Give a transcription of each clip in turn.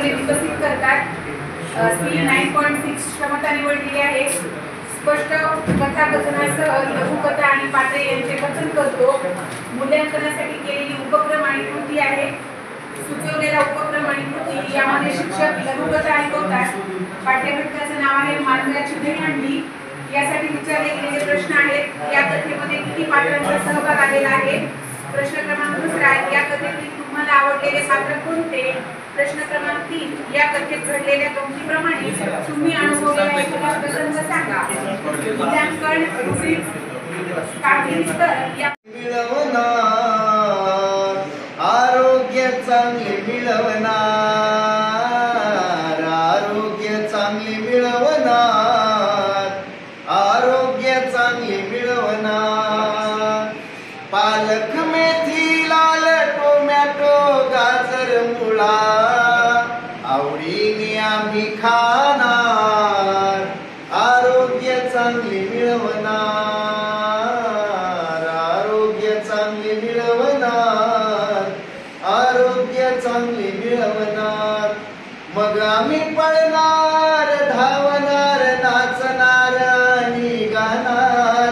ते विकसित करतात। सी 9.6 क्षमता निवडलेली आहे। स्पष्ट कथाकथनासह लघुकथा आणि पात्रे यांचे कथन करतो। मूल्यांकनासाठी केलेली उपक्रम आणि कृती आहे। सुचवलेला उपक्रम आणि कृती यामध्ये शिक्षक लघुकथा ऐकवतात। पाठ्यघटकाचं नाव आहे मार्गाची दहीहंडी। यासाठी विचारले गेलेले प्रश्न आहेत। या कथेमध्ये किती पात्रांचा सहभाग आलेला आहे? प्रश्न क्रमांक 2 या कथेतील तुम्हाला आवडलेले पात्र कोणते? प्रश्न क्रमांक 3 या कथेत घडलेल्या गमतीप्रमाणे तुम्ही अनुभवलेला एखादा प्रसंग सांगा। मूल्यांकन रुब्रिक कामगिरी स्तर या आरोग्य चांगले मिळवणार, आरोग्य चांगले मिळवणार, आरोग्य चांगले मिळवणार। पालक मेथी लाल टोमॅटो गाजर मुळा आवडीने आम्ही खाणार, आरोग्य चांगले मिळवणार, आरोग्य चांगले मिळवणार, आरोग्य चांगले मिळवणार। मग आम्ही पळणार धावणार नाचणार आणि गाणार,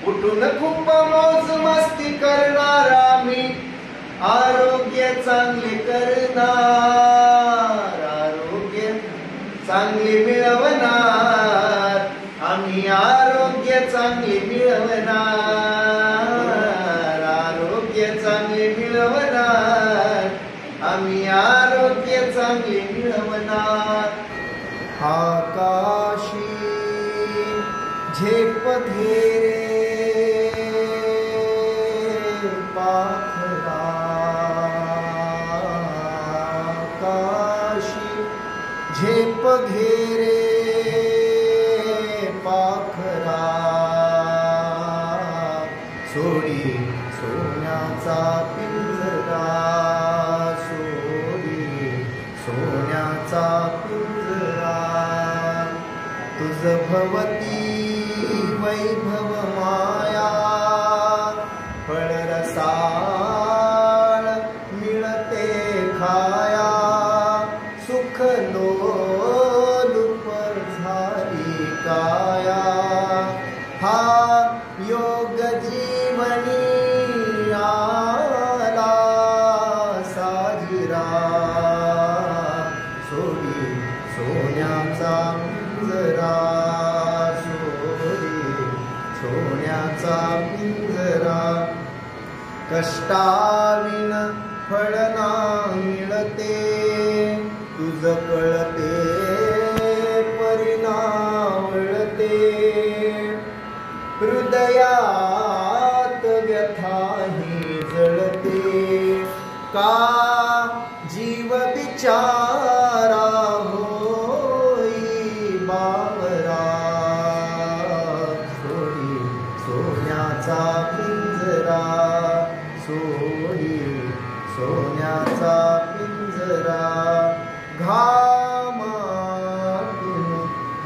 उठून खूप मौज मस्ती करणार आम्ही, आरोग्य चांगले करणार, आरोग्य चांगले मिळवणार आम्ही, आरोग्य चांगले मिळवणार, आरोग्य चांगले मिळवणार आम्ही, आरोग्य चांगले मिळवणार। आकाशी झेप घेरे पाखरा, आकाशी झेप घेरे पाखरा, सोडी सोन्याचा पिंजरा, सोडी सोन्याचा पिंजरा। तुझ भवती वैभव माया, फळरसाळ मिळते खाया, सुख लोलुप झाली काया। हा योग जीवनी आला साजिरा, सोडी सोन्याचा पिंजरा, सोडी सोन्याचा पिंजरा। कष्टाविन फळ ना मिळते, तुझ कळते परिणावळते, हृदयात व्यथाही जळते, का जीव बिचारा होई बावरा, सोडी सोन्याचा पिंजरा, सोडी सोन्याचा पिंजरा। घामातून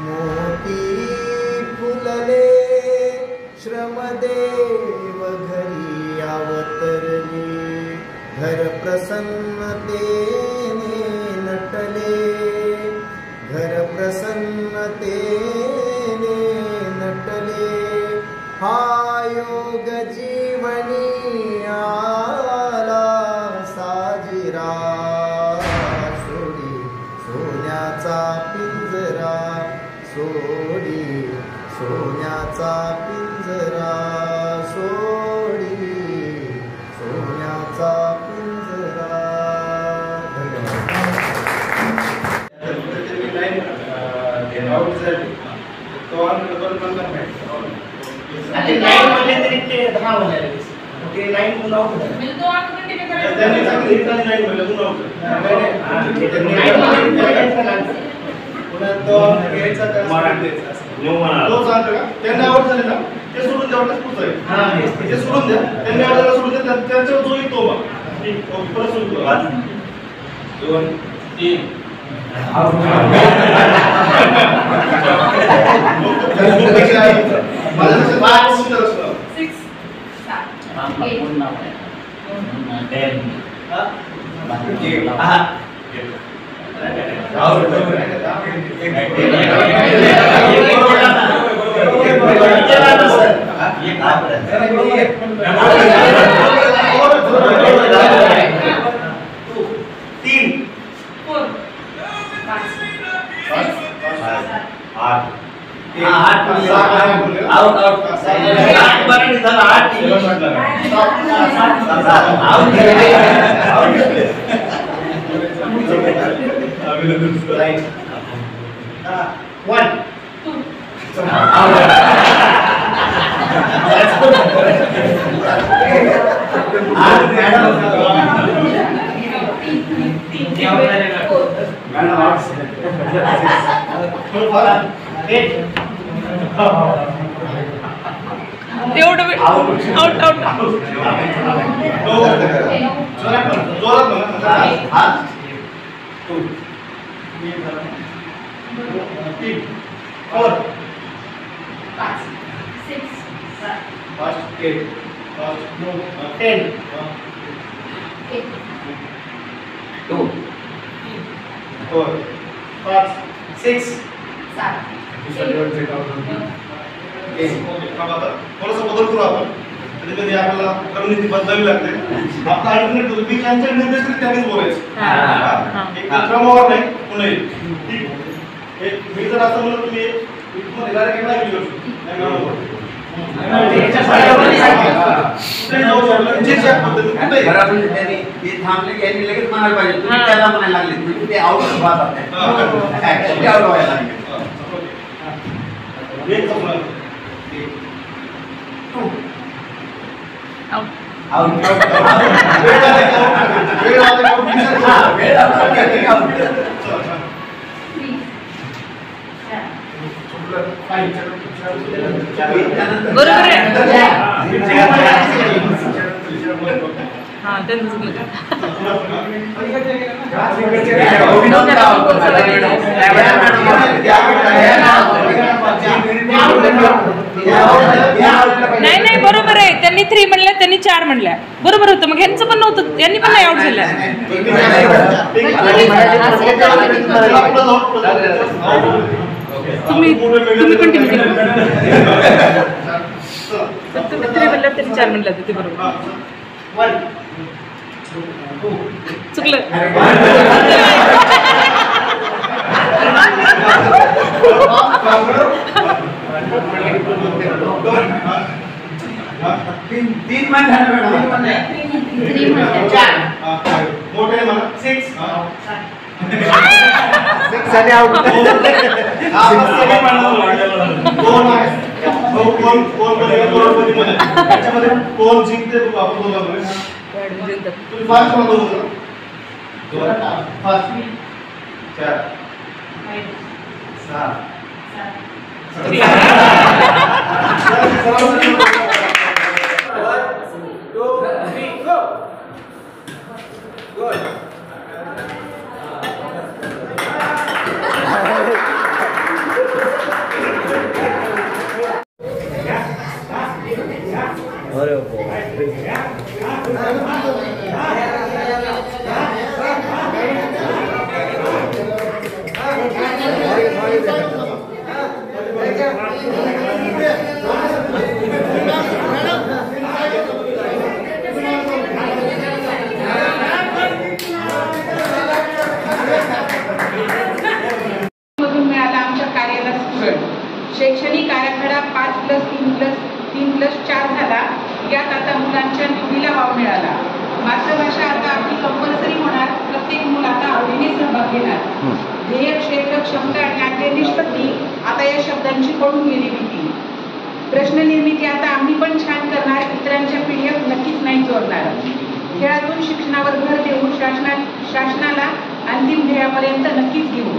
मोती फुलले, श्रमदेव घरी अवतरले, घर प्रसन्नतेने नटले, घर प्रसन्नतेने नटले। हा योग जीवनी आला साजिरा, सोडी सोन्याचा पिंजरा, सोडी सोन्याचा पिंजरा, सोडी सोन्याचा पिंजरा। धन्यवाद। तो आम्ही डबल आणि 9 मध्ये तरी ते 10 होणार ओके 9 पुन्हा होणार म्हणजे तो अंक कंटिन्यू करायचा त्यांनी सांगितलं 9 मध्ये पुन्हा पुन्हा तो घ्यायचा का मराठीचा तो सांगतो का त्यांना आवड झाले ना ते सोडून द्यावं पुढचं आहे हां ते सोडून द्या त्यांनी आवडला सोडून द्या त्यांच्यावर जो येतो बा ठीक ओके परत सुरू करू 2 3 10 थोडासा बदल करू आपण. कधी कधी आपल्याला रणनीती बदलावी लागते. आपला अल्टरनेट होतो मी त्यांच्या निर्देश त्यांनीच बोलायचं. एक क्रमावर नाही पुन्हा एक मी जर असं म्हणलं तुम्ही तुम्हाला डायरेक्ट नाही घेऊ शकतो. थांबले की लगेच म्हणायला पाहिजे तुम्ही त्याला म्हणायला लागले म्हणजे ते आउट व्हायला लागले. बरोबर आहे. नाही नाही बरोबर आहे. त्यांनी 3 म्हणल्या त्यांनी 4 म्हणल्या बरोबर होतं. मग यांचं पण नव्हतं यांनी पण नाही आउट झाल्या. तुम्ही कंटिन्यू केलं. तुम्ही 3 म्हणल्यावर त्यांनी 4 म्हणल्या ते बरोबर चुकलं. तीन मान झालं मॅडम. 4 मोठे म्हणा 6 साठी आउट. कोण आहे कोण त्याच्यामध्ये कोण जिंकते आपण बोलतो. तुम्ही 5 म्हणतो 2 5 4 6 शैक्षणिक आराखडा 5+3+3+4 झाला. यात आता मुलांच्या निवडीला वाव मिळाला. मातृभाषा आता आपली कंपल्सरी होणार. प्रत्येक मुल आता आवडीने सहभाग घेणार. ध्येय, क्षेत्र, क्षमता आणि आज्ञा निष्पत्ती आता या शब्दांची पडून गेली भीती. प्रश्न निर्मिती आता आम्ही पण छान करणार. इतरांच्या PDF नक्कीच नाही जोडणार. खेळातून शिक्षणावर भर देऊन शासनाला अंतिम ध्येयापर्यंत नक्कीच घेऊ.